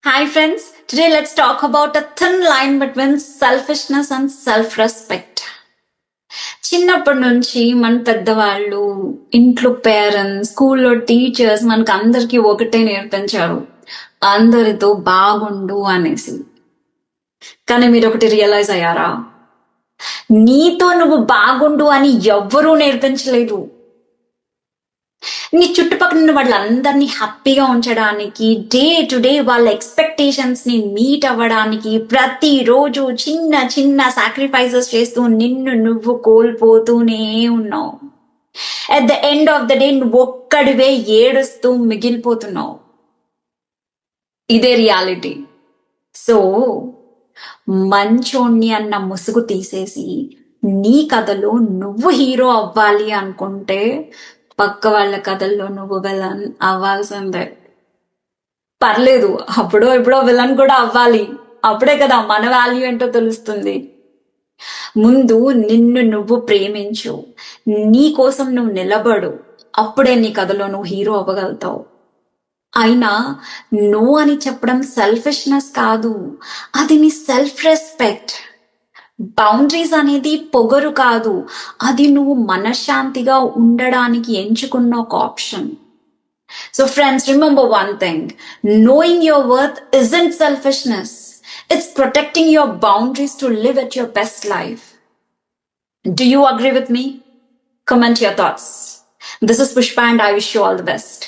Hi friends, today let's talk about a thin line between selfishness and self-respect. చిన్నప్పటి నుంచి మన పెద్దవాళ్ళు, ఇంట్లో పేరెంట్స్, స్కూల్లో టీచర్స్ మనకు అందరికీ ఒకటే నేర్పించారు. అందరితో బాగుండు అనేసి. కానీ మీరు ఒకటి రియలైజ్ అయ్యారా? నీతో నువ్వు బాగుండు అని ఎవ్వరూ నేర్పించలేదు. నీ చుట్టుపక్కల ఉన్న వాళ్ళందరినీ హ్యాపీగా ఉంచడానికి, డే టు డే వాళ్ళ ఎక్స్పెక్టేషన్స్ ని మీట్ అవ్వడానికి ప్రతిరోజు చిన్న చిన్న సాక్రిఫైసెస్ చేస్తూ నిన్ను నువ్వు కోల్పోతూనే ఉన్నావు. At the end of the day నువ్వు ఒక్కడివే ఏడుస్తూ మిగిలిపోతున్నావు. ఇదే రియాలిటీ. సో మంచోణ్ణి అన్న ముసుగు తీసేసి నీ కథలో నువ్వు హీరో అవ్వాలి అనుకుంటే పక్క వాళ్ళ కథల్లో నువ్వు విలన్ అవ్వాల్సిందే. పర్లేదు, అప్పుడో ఇప్పుడో విలన్ కూడా అవ్వాలి. అప్పుడే కదా మన వాల్యూ ఏంటో తెలుస్తుంది. ముందు నిన్ను నువ్వు ప్రేమించు, నీ కోసం నువ్వు నిలబడు. అప్పుడే నీ కథలో నువ్వు హీరో అవ్వగలుగుతావు. అయినా నో అని చెప్పడం సెల్ఫిష్నెస్ కాదు, అది నీ సెల్ఫ్ రెస్పెక్ట్. బౌండరీస్ అనేది పొగరు కాదు, అది నువ్వు మనశ్శాంతిగా ఉండడానికి ఎంచుకున్న ఒక option. So friends, remember one thing, knowing your worth isn't selfishness. It's protecting your boundaries to live at your best life. Do you agree with me? Comment your thoughts. This is Pushpa and I wish you all the best.